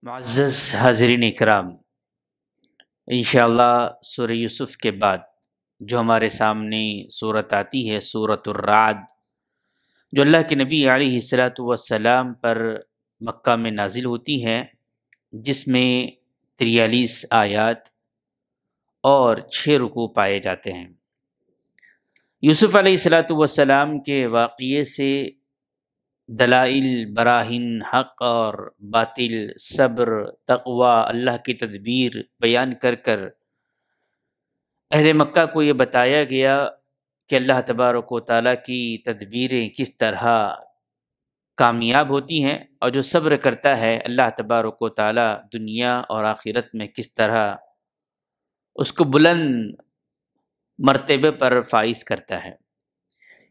معزز حاضرین اکرام، انشاءاللہ سورہ یوسف کے بعد جو ہمارے سامنے صورت آتی ہے سورۃ الرعد، جو اللہ کے نبی علیہ الصلاۃ والسلام پر مکہ میں نازل ہوتی ہے، جس میں 43 آیات اور 6 رکوع پائے جاتے ہیں۔ یوسف علیہ الصلاۃ والسلام کے واقعے سے دلائل، براہین، حق اور باطل، صبر، تقوی، اللہ کی تدبیر بیان کر کر اہل مکہ کو یہ بتایا گیا کہ اللہ تبارک و تعالیٰ کی تدبیریں کس طرح کامیاب ہوتی ہیں، اور جو صبر کرتا ہے اللہ تبارک و تعالیٰ دنیا اور آخرت میں کس طرح اس کو بلند مرتبے پر فائز کرتا ہے۔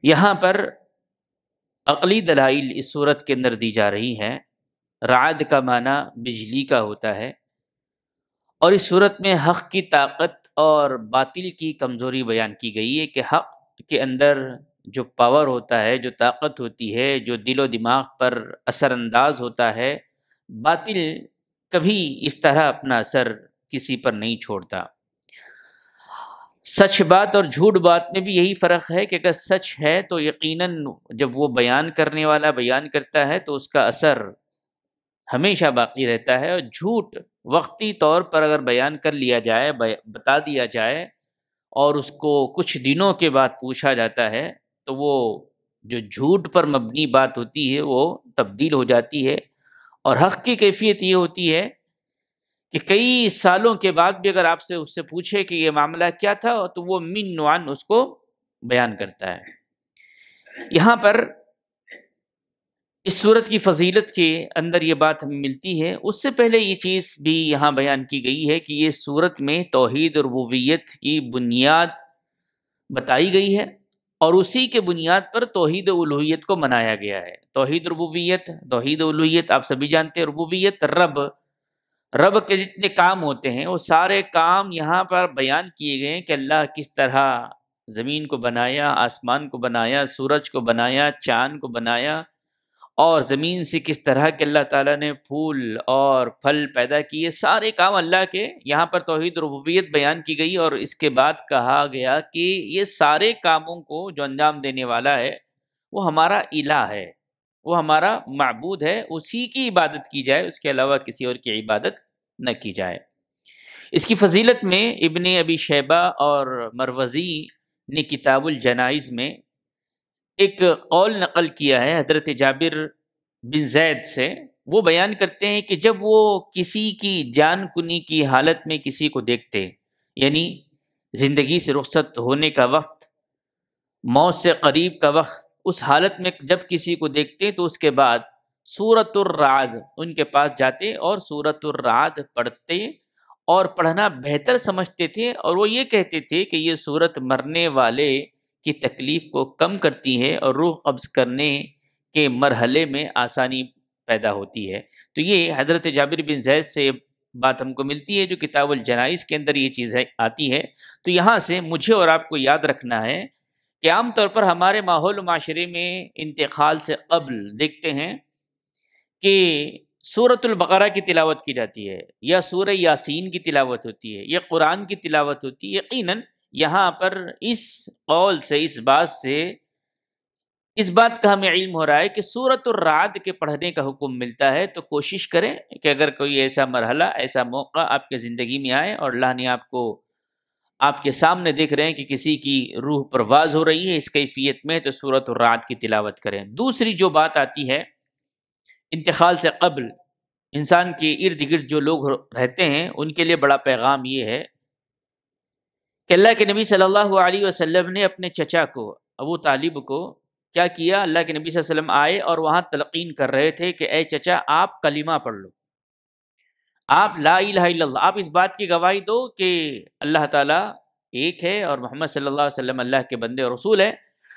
یہاں پر عقلی دلائل اس صورت کے اندر دی جا رہی ہیں۔ رعد کا معنی بجلی کا ہوتا ہے، اور اس صورت میں حق کی طاقت اور باطل کی کمزوری بیان کی گئی ہے کہ حق کے اندر جو پاور ہوتا ہے، جو طاقت ہوتی ہے، جو دل و دماغ پر اثر انداز ہوتا ہے، باطل کبھی اس طرح اپنا اثر کسی پر نہیں چھوڑتا۔ سچ بات اور جھوٹ بات میں بھی یہی فرق ہے کہ اگر سچ ہے تو یقیناً جب وہ بیان کرنے والا بیان کرتا ہے تو اس کا اثر ہمیشہ باقی رہتا ہے، اور جھوٹ وقتی طور پر اگر بیان کر لیا جائے، بتا دیا جائے اور اس کو کچھ دنوں کے بعد پوچھا جاتا ہے تو وہ جو جھوٹ پر مبنی بات ہوتی ہے وہ تبدیل ہو جاتی ہے، اور حق کی کیفیت یہ ہوتی ہے کہ کئی سالوں کے بعد بھی اگر آپ سے اس سے پوچھے کہ یہ معاملہ کیا تھا تو وہ من نوعاً اس کو بیان کرتا ہے۔ یہاں پر اس صورت کی فضیلت کے اندر یہ بات ہمیں ملتی ہے، اس سے پہلے یہ چیز بھی یہاں بیان کی گئی ہے کہ یہ صورت میں توحید ربوبیت کی بنیاد بتائی گئی ہے، اور اسی کے بنیاد پر توحید الوہیت کو منایا گیا ہے۔ توحید ربوبیت، توحید الوہیت آپ سبھی جانتے ہیں۔ ربوبیت رب کے جتنے کام ہوتے ہیں وہ سارے کام یہاں پر بیان کیے گئے ہیں کہ اللہ کس طرح زمین کو بنایا، آسمان کو بنایا، سورج کو بنایا، چاند کو بنایا، اور زمین سے کس طرح کہ اللہ تعالیٰ نے پھول اور پھل پیدا کیے۔ سارے کام اللہ کے یہاں پر توحید ربوبیت بیان کی گئی، اور اس کے بعد کہا گیا کہ یہ سارے کاموں کو جو انجام دینے والا ہے وہ ہمارا الہ ہے، وہ ہمارا معبود ہے، اسی کی عبادت کی جائے، اس کے علاوہ کسی اور کی عبادت نہ کی جائے۔ اس کی فضیلت میں ابن ابی شیبہ اور مروزی نے کتاب الجنائز میں ایک قول نقل کیا ہے حضرت جابر بن زید سے۔ وہ بیان کرتے ہیں کہ جب وہ کسی کی جان کنی کی حالت میں کسی کو دیکھتے، یعنی زندگی سے رخصت ہونے کا وقت، موت سے قریب کا وقت، اس حالت میں جب کسی کو دیکھتے تو اس کے بعد سورۃ الرعد ان کے پاس جاتے اور سورۃ الرعد پڑھتے، اور پڑھنا بہتر سمجھتے تھے، اور وہ یہ کہتے تھے کہ یہ سورت مرنے والے کی تکلیف کو کم کرتی ہے اور روح قبض کرنے کے مرحلے میں آسانی پیدا ہوتی ہے۔ تو یہ حضرت جابر بن زید سے بات ہم کو ملتی ہے جو کتاب الجنائز کے اندر یہ چیز آتی ہے۔ تو یہاں سے مجھے اور آپ کو یاد رکھنا ہے کہ عام طور پر ہمارے ماحول و معاشرے میں انتقال سے قبل دیکھتے ہیں کہ سورۃ البقرہ کی تلاوت کی جاتی ہے، یا سورہ یاسین کی تلاوت ہوتی ہے، یا قرآن کی تلاوت ہوتی ہے۔ یقیناً یہاں پر اس قول سے، اس بات کا ہمیں علم ہو رہا ہے کہ سورۃ الرعد کے پڑھنے کا حکم ملتا ہے، تو کوشش کریں کہ اگر کوئی ایسا مرحلہ، ایسا موقع آپ کے زندگی میں آئے اور اللہ نے آپ کو آپ کے سامنے دیکھ رہے ہیں کہ کسی کی روح پرواز ہو رہی ہے اس کیفیت میں، تو سورۃ الرعد کی تلاوت کریں۔ دوسری جو بات آتی ہے انتقال سے قبل انسان کے ارد گرد جو لوگ رہتے ہیں ان کے لیے بڑا پیغام یہ ہے کہ اللہ کے نبی صلی اللہ علیہ وسلم نے اپنے چچا کو، ابو طالب کو کیا کیا، اللہ کے نبی صلی اللہ علیہ وسلم آئے اور وہاں تلقین کر رہے تھے کہ اے چچا آپ کلمہ پڑھ لو، آپ لا الہ الا اللہ، آپ اس بات کی گواہی دو کہ اللہ تعالیٰ ایک ہے اور محمد صلی اللہ علیہ وسلم اللہ کے بندے اور رسول ہے،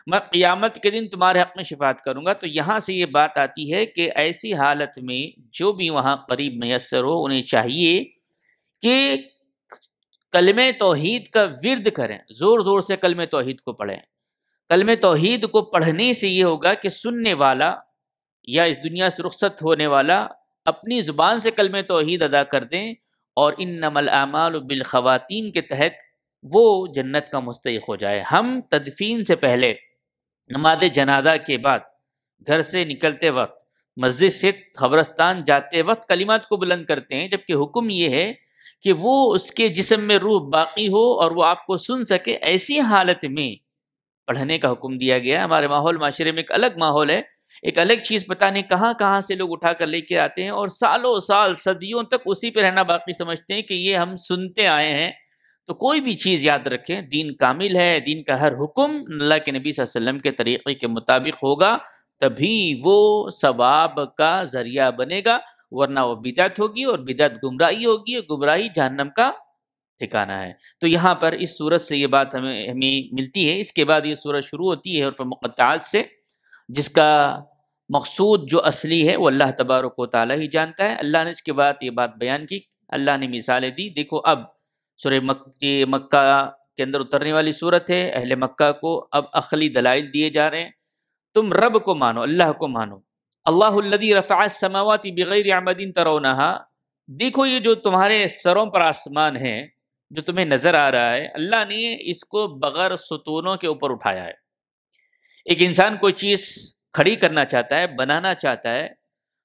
میں قیامت کے دن تمہارے حق میں شفاعت کروں گا۔ تو یہاں سے یہ بات آتی ہے کہ ایسی حالت میں جو بھی وہاں قریب میسر ہو انہیں چاہیے کہ کلمہ توحید کا ورد کریں، زور زور سے کلمہ توحید کو پڑھیں۔ کلمہ توحید کو پڑھنے سے یہ ہوگا کہ سننے والا یا اس دنیا سے رخصت ہونے والا اپنی زبان سے کلمہ توحید ادا کر دیں اور انما الاعمال بالخواتیم کے تحت وہ جنت کا مستحق ہو جائے۔ ہم تدفین سے پہلے، نماز جنازہ کے بعد، گھر سے نکلتے وقت، مسجد سے قبرستان جاتے وقت کلمات کو بلند کرتے ہیں، جبکہ حکم یہ ہے کہ وہ اس کے جسم میں روح باقی ہو اور وہ آپ کو سن سکے، ایسی حالت میں پڑھنے کا حکم دیا گیا۔ ہمارے ماحول معاشرے میں ایک الگ ماحول ہے، ایک الگ چیز پتہ نہیں کہاں کہاں سے لوگ اٹھا کر لے کے آتے ہیں اور سالوں سال صدیوں تک اسی پہ رہنا باقی سمجھتے ہیں کہ یہ ہم سنتے آئے ہیں۔ تو کوئی بھی چیز یاد رکھیں، دین کامل ہے، دین کا ہر حکم اللہ کے نبی صلی اللہ علیہ وسلم کے طریقے کے مطابق ہوگا، تبھی وہ ثواب کا ذریعہ بنے گا، ورنہ وہ بدعت ہوگی اور بدعت گمراہی ہوگی اور گمراہی جہنم کا ٹھکانہ ہے۔ تو یہاں پر اس صورت سے یہ بات ہمیں ملتی ہے۔ اس کے بعد یہ صورت شروع ہوتی ہے حروف مقطعات سے، جس کا مقصود جو اصلی ہے وہ اللہ تبارک و تعالیٰ ہی جانتا ہے۔ اللہ نے اس کے بعد یہ بات بیان کی، اللہ نے مثالیں دی۔ دیکھو اب سورہ مکہ کے اندر اترنے والی صورت ہے، اہل مکہ کو اب عقلی دلائل دیے جا رہے ہیں۔ تم رب کو مانو، اللہ کو مانو۔ اللہ الذی رفع السماوات بغیر عمد ترونہا، دیکھو یہ جو تمہارے سروں پر آسمان ہے، جو تمہیں نظر آ رہا ہے، اللہ نے اس کو بغیر ستونوں کے اوپر اٹھایا ہے۔ ایک انسان کوئی چیز کھڑی کرنا چاہتا ہے، بنانا چاہتا ہے،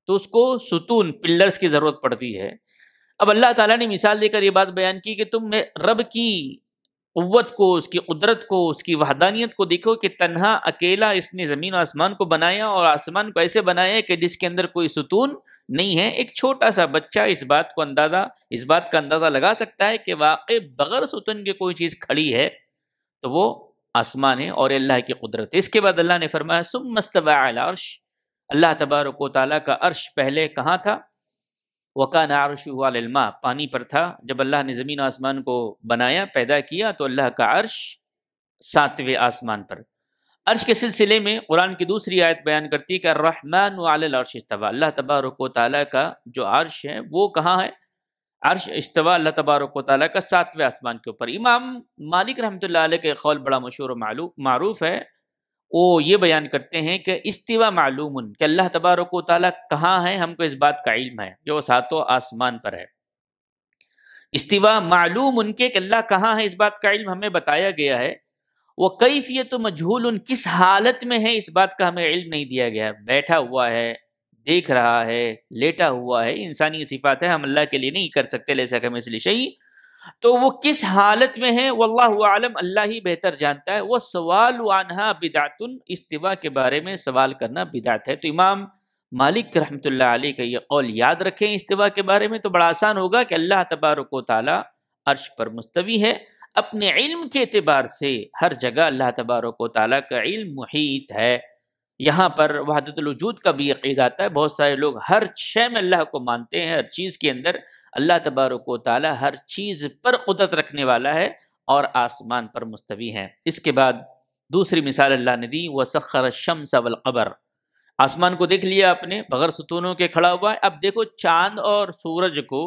تو اس کو ستون، پلرز کی ضرورت پڑتی ہے۔ اب اللہ تعالیٰ نے مثال دے کر یہ بات بیان کی کہ تم رب کی قوت کو، اس کی قدرت کو، اس کی وحدانیت کو دیکھو کہ تنہا اکیلا اس نے زمین و آسمان کو بنایا، اور آسمان کو ایسے بنایا کہ جس کے اندر کوئی ستون نہیں ہے۔ ایک چھوٹا سا بچہ اس بات کا اندازہ لگا سکتا ہے کہ واقع بغیر ستون کے کوئی چیز کھڑی ہے تو وہ آسمان ہے اور اللہ کی قدرت ہے۔ اس کے بعد اللہ نے فرمایا ثم استوى علی العرش، اللہ تبارک و تعالیٰ کا عرش پہلے کہاں تھا؟ وَكَانَ عَرْشُهُ عَلَى الْمَاءِ، پانی پر تھا۔ جب اللہ نے زمین و آسمان کو بنایا، پیدا کیا، تو اللہ کا عرش 7ویں آسمان پر۔ عرش کے سلسلے میں قرآن کی دوسری آیت بیان کرتی ہے کہ الرحمن علی العرش استوى، اللہ تبارک و تعالیٰ کا جو عرش ہے وہ کہاں ہے؟ عرش استوى اللہ تبارک و تعالیٰ کا 7ویں آسمان کے اوپر۔ امام مالک رحمۃ اللہ علیہ کا ایک قول بڑا مشہور و معروف ہے، وہ یہ بیان کرتے ہیں کہ استوا معلوم، کہ اللہ تبارک و تعالیٰ کہاں ہے ہم کو اس بات کا علم ہے، جو 7 آسمان پر ہے۔ استوا معلوم ان کے کہ اللہ کہاں ہے اس بات کا علم ہمیں بتایا گیا ہے۔ وہ کیفیت مجہول، کس حالت میں ہے اس بات کا ہمیں علم نہیں دیا گیا ہے۔ بیٹھا ہوا ہے، دیکھ رہا ہے، لیٹا ہوا ہے، انسانی صفات ہے، ہم اللہ کے لیے نہیں کر سکتے لیسا کمثلہ شیء۔ تو وہ کس حالت میں ہے، واللہ اعلم، اللہ ہی بہتر جانتا ہے۔ وہ سوال عنہا بدعت، استوا کے بارے میں سوال کرنا بدعت ہے۔ تو امام مالک رحمۃ اللہ علیہ کا یہ قول یاد رکھیں استوا کے بارے میں، تو بڑا آسان ہوگا کہ اللہ تبارک و تعالی عرش پر مستوی ہے۔ اپنے علم کے اعتبار سے ہر جگہ اللہ تبارک و تعالیٰ کا علم محیط ہے۔ یہاں پر وحدت الوجود کا بھی عقیدہ آتا ہے۔ بہت سارے لوگ ہر شے میں اللہ کو مانتے ہیں، ہر چیز کے اندر اللہ تبارک و تعالیٰ ہر چیز پر قدرت رکھنے والا ہے اور آسمان پر مستوی ہے۔ اس کے بعد دوسری مثال اللہ نے دی، وَسَخَّرَ الشَّمْسَ وَالْقَمَرَ، آسمان کو دیکھ لیا آپ نے بغیر ستونوں کے کھڑا ہوا ہے۔ اب دیکھو چاند اور سورج کو،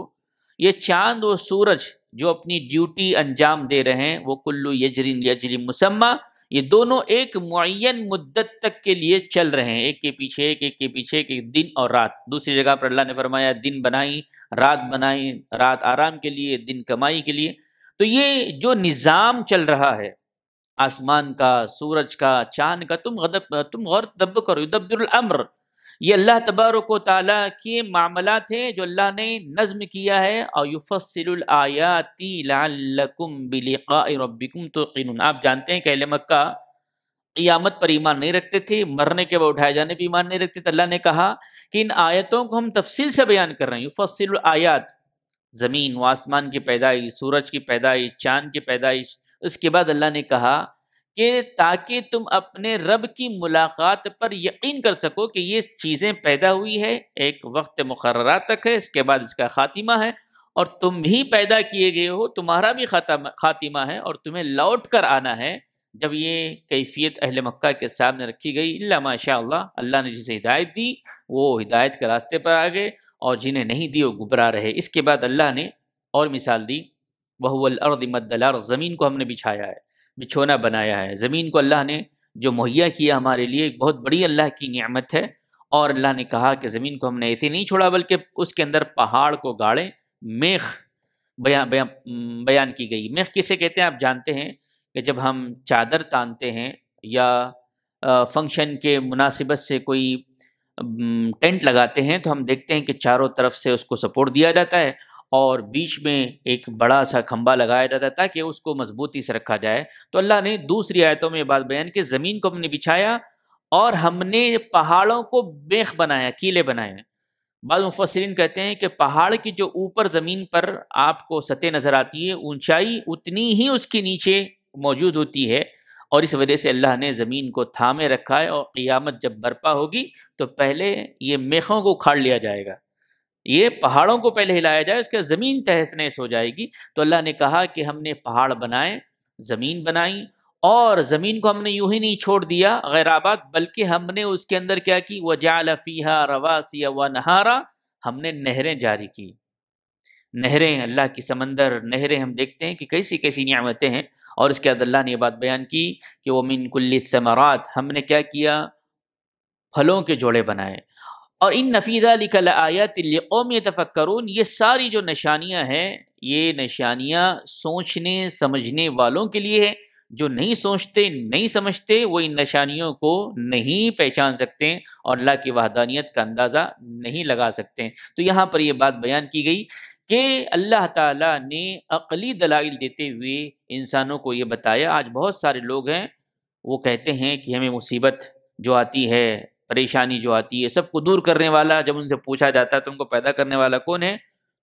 یہ چاند اور سورج جو اپنی ڈیوٹی انجام دے رہے ہیں، وہ کلو یجری لیجل مسمى، یہ دونوں ایک معین مدت تک کے لیے چل رہے ہیں، ایک کے پیچھے ایک کے پیچھے ایک، دن اور رات۔ دوسری جگہ پر اللہ نے فرمایا دن بنائی، رات آرام کے لیے، دن کمائی کے لیے۔ تو یہ جو نظام چل رہا ہے آسمان کا، سورج کا، چاند کا، تم غور تدبر کرو، یدبر الامر، یہ اللہ تبارک و تعالیٰ کے معاملات ہیں جو اللہ نے نظم کیا ہے۔ اور یفصل الآیات لعلکم بلقاء ربکم توقنون، آپ جانتے ہیں کہ اہل مکہ قیامت پر ایمان نہیں رکھتے تھے، مرنے کے بعد اٹھائے جانے پر ایمان نہیں رکھتے تھے۔ اللہ نے کہا کہ ان آیتوں کو ہم تفصیل سے بیان کر رہے ہیں، یفصل الآیات، زمین و آسمان کی پیدائش، سورج کی پیدائش، چاند کی پیدائش۔ اس کے بعد اللہ نے کہا کہ تاکہ تم اپنے رب کی ملاقات پر یقین کر سکو کہ یہ چیزیں پیدا ہوئی ہے، ایک وقت مقررہ تک ہے، اس کے بعد اس کا خاتمہ ہے، اور تم بھی پیدا کیے گئے ہو، تمہارا بھی خاتمہ ہے، اور تمہیں لوٹ کر آنا ہے۔ جب یہ کیفیت اہل مکہ کے سامنے رکھی گئی، اللہ ماشاء اللہ، اللہ نے جسے ہدایت دی وہ ہدایت کے راستے پر آ گئے، اور جنہیں نہیں دی وہ گمراہ رہے۔ اس کے بعد اللہ نے اور مثال دی، وَهُوَ الْأَرْضِ مَدَّ الْأَرْضِ، زمین کو ہم نے بچھایا ہے، بچھونا بنایا ہے۔ زمین کو اللہ نے جو مہیا کیا ہمارے لیے ایک بہت بڑی اللہ کی نعمت ہے، اور اللہ نے کہا کہ زمین کو ہم نے ایسے نہیں چھوڑا بلکہ اس کے اندر پہاڑ کو گاڑے. میخ بیان کی گئی. میخ کسے کہتے ہیں آپ جانتے ہیں کہ جب ہم چادر تانتے ہیں یا فنکشن کے مناسبت سے کوئی ٹینٹ لگاتے ہیں تو ہم دیکھتے ہیں کہ چاروں طرف سے اس کو سپورٹ دیا جاتا ہے اور بیچ میں ایک بڑا سا کھمبا لگایا جاتا ہے تاکہ اس کو مضبوطی سے رکھا جائے. تو اللہ نے دوسری آیتوں میں یہ بات بیان کی زمین کو ہم نے بچھایا اور ہم نے پہاڑوں کو میخ بنایا, کیلے بنائے. بعض مفسرین کہتے ہیں کہ پہاڑ کی جو اوپر زمین پر آپ کو سطح نظر آتی ہے اونچائی اتنی ہی اس کے نیچے موجود ہوتی ہے, اور اس وجہ سے اللہ نے زمین کو تھامے رکھا ہے. اور قیامت جب برپا ہوگی تو پہلے یہ میخوں کو اکھاڑ لیا جائے گا, یہ پہاڑوں کو پہلے ہلایا جائے, اس کے زمین تہس نہس ہو جائے گی. تو اللہ نے کہا کہ ہم نے پہاڑ بنائے, زمین بنائی, اور زمین کو ہم نے یوں ہی نہیں چھوڑ دیا غیر آباد, بلکہ ہم نے اس کے اندر کیا کی, وَجَعَلَ فِيهَا رَوَاسِيَ وَأَنْهَارًا, ہم نے نہریں جاری کی. نہریں, اللہ کی سمندر, نہریں ہم دیکھتے ہیں کہ کیسی کیسی نعمتیں ہیں. اور اس کے بعد اللہ نے یہ بات بیان کی کہ وَمِن كُلِّ الثَّمَرَاتِ, ہم نے کیا کیا, پھلوں کے جوڑے بنائے. اور ان فی ذلک لآیات لقوم یتفکرون, یہ ساری جو نشانیاں ہیں یہ نشانیاں سوچنے سمجھنے والوں کے لیے ہے. جو نہیں سوچتے نہیں سمجھتے وہ ان نشانیوں کو نہیں پہچان سکتے اور اللہ کی وحدانیت کا اندازہ نہیں لگا سکتے. تو یہاں پر یہ بات بیان کی گئی کہ اللہ تعالیٰ نے عقلی دلائل دیتے ہوئے انسانوں کو یہ بتایا. آج بہت سارے لوگ ہیں وہ کہتے ہیں کہ ہمیں مصیبت جو آتی ہے, پریشانی جو آتی ہے, سب کو دور کرنے والا, جب ان سے پوچھا جاتا ہے تم کو پیدا کرنے والا کون ہے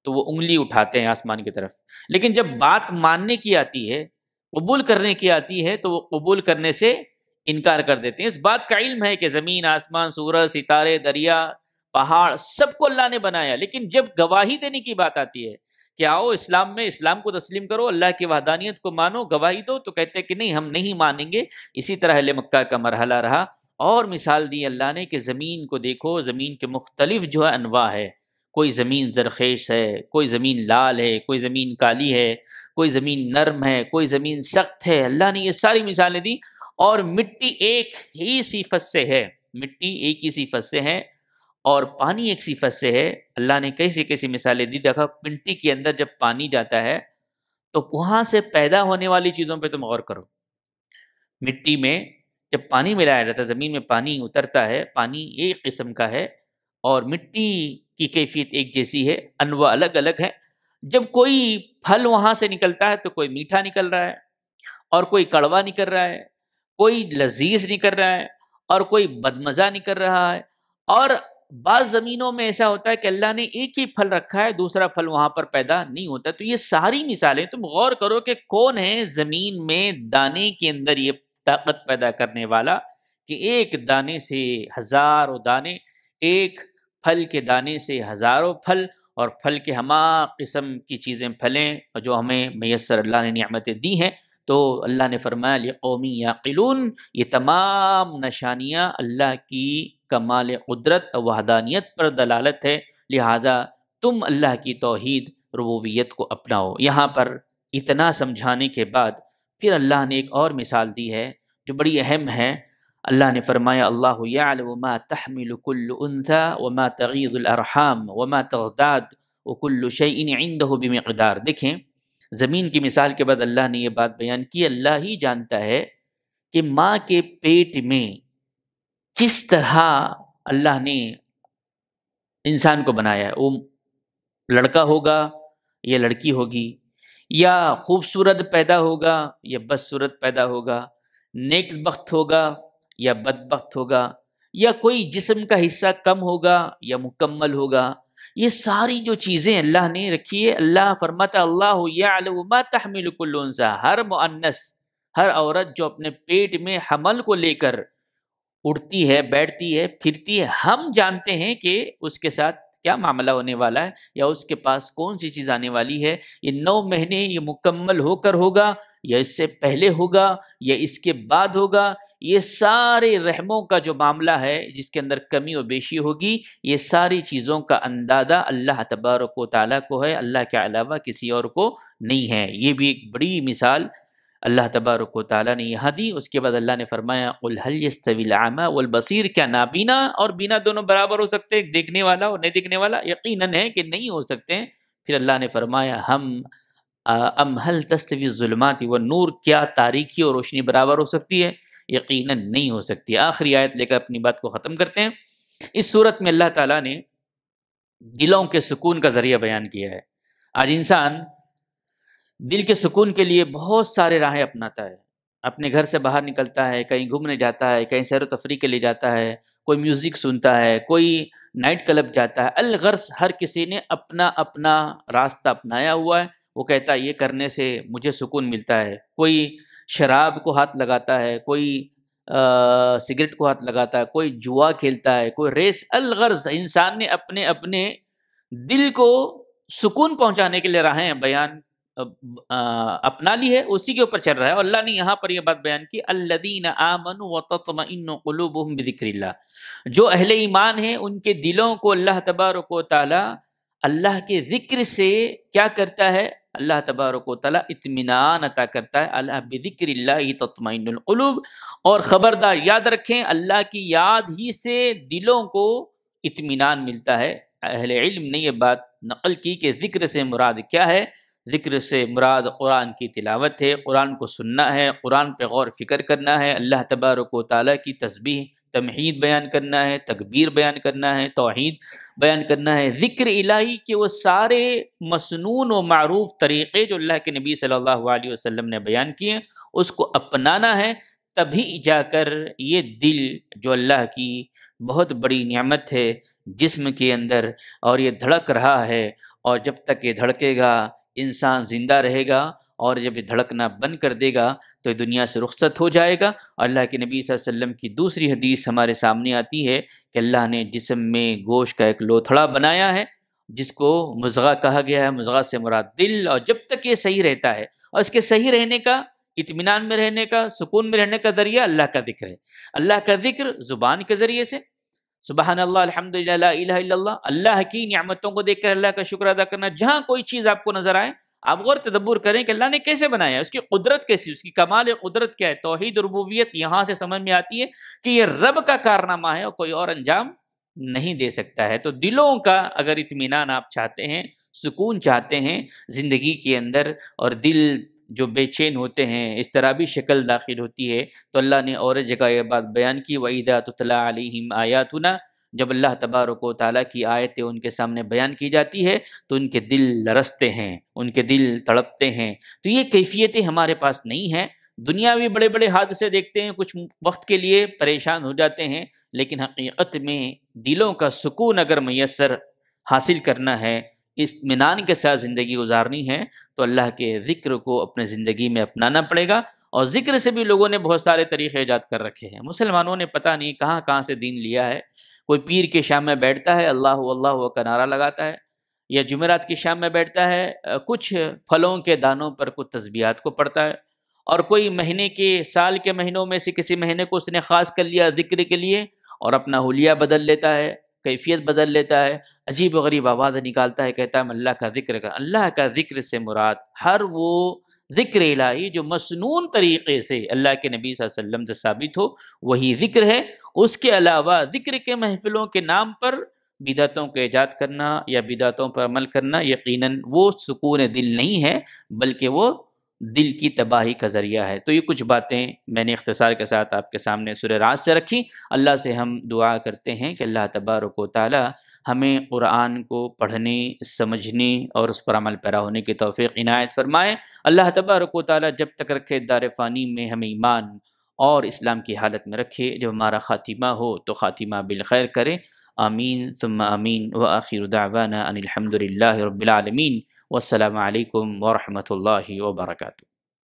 تو وہ انگلی اٹھاتے ہیں آسمان کی طرف. لیکن جب بات ماننے کی آتی ہے, قبول کرنے کی آتی ہے, تو وہ قبول کرنے سے انکار کر دیتے ہیں. اس بات کا علم ہے کہ زمین, آسمان, سورج, ستارے, دریا, پہاڑ سب کو اللہ نے بنایا, لیکن جب گواہی دینے کی بات آتی ہے کہ آؤ اسلام میں, اسلام کو تسلیم کرو, اللہ کی وحدانیت کو مانو, گواہی دو, تو کہتے ہیں کہ نہیں ہم نہیں مانیں گے. اسی طرح اہل مکہ کا مرحلہ رہا. اور مثال دی اللہ نے کہ زمین کو دیکھو, زمین کے مختلف جو ہے انواع ہے. کوئی زمین زرخیز ہے, کوئی زمین لال ہے, کوئی زمین کالی ہے, کوئی زمین نرم ہے, کوئی زمین سخت ہے. اللہ نے یہ ساری مثالیں دی. اور مٹی ایک ہی صفت سے ہے, مٹی ایک ہی صفت سے ہے, اور پانی ایک صفت سے ہے. اللہ نے کیسی کیسی مثالیں دی. دیکھا مٹی کے اندر جب پانی جاتا ہے تو وہاں سے پیدا ہونے والی چیزوں پہ تم غور کرو. مٹی میں جب پانی ملایا جاتا ہے, زمین میں پانی اترتا ہے, پانی ایک قسم کا ہے اور مٹی کی کیفیت ایک جیسی ہے, انواع الگ الگ ہے. جب کوئی پھل وہاں سے نکلتا ہے تو کوئی میٹھا نکل رہا ہے اور کوئی کڑوا نکل رہا ہے, کوئی لذیذ نکل رہا ہے اور کوئی بدمزہ نکل رہا ہے. اور بعض زمینوں میں ایسا ہوتا ہے کہ اللہ نے ایک ہی پھل رکھا ہے, دوسرا پھل وہاں پر پیدا نہیں ہوتا. تو یہ ساری مثالیں تم غور کرو کہ کون ہے زمین میں دانے کے اندر یہ طاقت پیدا کرنے والا کہ ایک دانے سے ہزاروں دانے, ایک پھل کے دانے سے ہزاروں پھل, اور پھل کے ہما قسم کی چیزیں پھلیں جو ہمیں میسر اللہ نے نعمتیں دی ہیں. تو اللہ نے فرمایا لقومی یعقلون, یہ تمام نشانیاں اللہ کی کمال قدرت و وحدانیت پر دلالت ہے, لہذا تم اللہ کی توحید ربوبیت کو اپناؤ. یہاں پر اتنا سمجھانے کے بعد پھر اللہ نے ایک اور مثال دی ہے جو بڑی اہم ہے. اللہ نے فرمایا اللہ یعلم ما تحمل كل انثى وما تغیض الارحام وما تغداد وكل شيء عنده بمقدار. دیکھیں زمین کی مثال کے بعد اللہ نے یہ بات بیان کی, اللہ ہی جانتا ہے کہ ماں کے پیٹ میں کس طرح اللہ نے انسان کو بنایا ہے. وہ لڑکا ہوگا یا لڑکی ہوگی, یا خوبصورت پیدا ہوگا یا بدصورت پیدا ہوگا, نیک بخت ہوگا یا بدبخت ہوگا, یا کوئی جسم کا حصہ کم ہوگا یا مکمل ہوگا. یہ ساری جو چیزیں اللہ نے رکھی ہے, اللہ فرماتا اللہ یعلم ما تحمل کل انثى, ہر مؤنث, ہر عورت جو اپنے پیٹ میں حمل کو لے کر اڑتی ہے, بیٹھتی ہے, پھرتی ہے, ہم جانتے ہیں کہ اس کے ساتھ کیا معاملہ ہونے والا ہے یا اس کے پاس کون سی چیز آنے والی ہے. یہ 9 مہینے یہ مکمل ہو کر ہوگا یا اس سے پہلے ہوگا یا اس کے بعد ہوگا. یہ سارے رحموں کا جو معاملہ ہے جس کے اندر کمی و بیشی ہوگی, یہ ساری چیزوں کا اندازہ اللہ تبارک و تعالیٰ کو ہے, اللہ کے علاوہ کسی اور کو نہیں ہے. یہ بھی ایک بڑی مثال اللہ تبارک و تعالیٰ نے یہاں دی. اس کے بعد اللہ نے فرمایا قل هل يستوي الأعمى والبصير، کیا نابینا اور بینا دونوں برابر ہو سکتے ہیں، دیکھنے والا اور نہیں دیکھنے والا؟ یقیناً ہے کہ نہیں ہو سکتے ہیں. پھر اللہ نے فرمایا ام هل تستوي الظلمات والنور، کیا تاریکی اور روشنی برابر ہو سکتی ہے؟ یقیناً نہیں ہو سکتی. آخری آیت لے کر اپنی بات کو ختم کرتے ہیں. اس صورت میں اللہ تعالیٰ نے دلوں کے سکون کا ذریعہ بیان کیا ہے. آج انسان دل کے سکون کے لیے بہت سارے راہیں اپناتا ہے. اپنے گھر سے باہر نکلتا ہے، کہیں گھومنے جاتا ہے، کہیں سیر و تفریح کے لیے جاتا ہے، کوئی میوزک سنتا ہے، کوئی نائٹ کلب جاتا ہے. الغرض ہر کسی نے اپنا اپنا راستہ اپنایا ہوا ہے. وہ کہتا ہے یہ کرنے سے مجھے سکون ملتا ہے. کوئی شراب کو ہاتھ لگاتا ہے، کوئی سگریٹ کو ہاتھ لگاتا ہے، کوئی جوا کھیلتا ہے، کوئی ریس. الغرض انسان نے اپنے اپنے دل کو سکون پہنچانے کے لیے راہیں بیان اپنا لی ہے، اسی کے اوپر چل رہا ہے. اور اللہ نے یہاں پر یہ بات بیان کی الذین آمنوا وتطمئن قلوبهم بذکر اللہ، جو اہل ایمان ہیں ان کے دلوں کو اللہ تبارک و تعالی اللہ کے ذکر سے کیا کرتا ہے؟ اللہ تبارک و تعالی اطمینان عطا کرتا ہے. اللہ بذکر اللہ تطمئن القلوب. اور خبردار یاد رکھیں اللہ کی یاد ہی سے دلوں کو اطمینان ملتا ہے. اہل علم نے یہ بات نقل کی کہ ذکر سے مراد کیا ہے؟ ذکر سے مراد قرآن کی تلاوت ہے، قرآن کو سننا ہے، قرآن پہ غور فکر کرنا ہے، اللہ تبارک و تعالیٰ کی تسبیح تمحید بیان کرنا ہے، تکبیر بیان کرنا ہے، توحید بیان کرنا ہے. ذکر الہی کے وہ سارے مسنون و معروف طریقے جو اللہ کے نبی صلی اللہ علیہ وسلم نے بیان کیے اس کو اپنانا ہے. تبھی جا کر یہ دل جو اللہ کی بہت بڑی نعمت ہے جسم کے اندر، اور یہ دھڑک رہا ہے، اور جب تک یہ دھڑکے گا انسان زندہ رہے گا، اور جب یہ دھڑکنا بند کر دے گا تو یہ دنیا سے رخصت ہو جائے گا. اللہ کے نبی صلی اللہ علیہ وسلم کی دوسری حدیث ہمارے سامنے آتی ہے کہ اللہ نے جسم میں گوشت کا ایک لوتھڑا بنایا ہے جس کو مضغہ کہا گیا ہے. مضغہ سے مراد دل. اور جب تک یہ صحیح رہتا ہے، اور اس کے صحیح رہنے کا، اطمینان میں رہنے کا، سکون میں رہنے کا ذریعہ اللہ کا ذکر ہے. اللہ کا ذکر زبان کے ذریعے سے سبحان اللہ الحمدللہ لا الہ الا اللہ، اللہ کی نعمتوں کو دیکھ کر اللہ کا شکر ادا کرنا. جہاں کوئی چیز آپ کو نظر آئے آپ غور تدبر کریں کہ اللہ نے کیسے بنایا، اس کی قدرت کیسی، اس کی کمال قدرت کیا ہے. توحید ربوبیت یہاں سے سمجھ میں آتی ہے کہ یہ رب کا کارنامہ ہے اور کوئی اور انجام نہیں دے سکتا ہے. تو دلوں کا اگر اطمینان آپ چاہتے ہیں، سکون چاہتے ہیں زندگی کے اندر، اور دل جو بے چین ہوتے ہیں اس طرح بھی شکل داخل ہوتی ہے، تو اللہ نے اور جگہ یہ بات بیان کی وَإِذَا تُتْلَىٰ عَلَيْهِمْ آيَاتُنَا، جب اللہ تبارک و تعالیٰ کی آیتیں ان کے سامنے بیان کی جاتی ہے تو ان کے دل لرزتے ہیں، ان کے دل تڑپتے ہیں. تو یہ کیفیتیں ہمارے پاس نہیں ہیں. دنیاوی بڑے بڑے حادثے دیکھتے ہیں، کچھ وقت کے لیے پریشان ہو جاتے ہیں، لیکن حقیقت میں دلوں کا سکون اگر میسر حاصل کرنا ہے، اطمینان کے ساتھ زندگی گزارنی ہے، تو اللہ کے ذکر کو اپنے زندگی میں اپنانا پڑے گا. اور ذکر سے بھی لوگوں نے بہت سارے طریقے ایجاد کر رکھے ہیں. مسلمانوں نے پتہ نہیں کہاں کہاں سے دین لیا ہے. کوئی پیر کے شام میں بیٹھتا ہے اللہ اللہ کا نعرہ لگاتا ہے، یا جمعرات کی شام میں بیٹھتا ہے کچھ پھلوں کے دانوں پر کچھ تسبیحات کو پڑھتا ہے، اور کوئی مہینے کے سال کے مہینوں میں سے کسی مہینے کو اس نے خاص کر لیا ذکر کے لیے، اور اپنا حلیہ بدل لیتا ہے، کیفیت بدل لیتا ہے، عجیب و غریب آواز نکالتا ہے، کہتا ہے اللہ کا ذکر کا. اللہ کا ذکر سے مراد ہر وہ ذکر الہی جو مسنون طریقے سے اللہ کے نبی صلی اللہ علیہ وسلم سے ثابت ہو وہی ذکر ہے. اس کے علاوہ ذکر کے محفلوں کے نام پر بدعتوں کو ایجاد کرنا یا بدعتوں پر عمل کرنا یقیناً وہ سکون دل نہیں ہے، بلکہ وہ دل کی تباہی کا ذریعہ ہے. تو یہ کچھ باتیں میں نے اختصار کے ساتھ آپ کے سامنے سورہ رعد سے رکھی. اللہ سے ہم دعا کرتے ہیں کہ اللہ تبارک و تعالی ہمیں قرآن کو پڑھنے، سمجھنے اور اس پر عمل پیرا ہونے کی توفیق عنایت فرمائے. اللہ تبارک و تعالی جب تک رکھے دار فانی میں ہمیں ایمان اور اسلام کی حالت میں رکھے، جب ہمارا خاتمہ ہو تو خاتمہ بالخیر کرے. آمین ثم آمین. وآخر دعوانا ان الحمد للہ رب العالمین. والسلام علیکم ورحمۃ اللہ وبرکاتہ.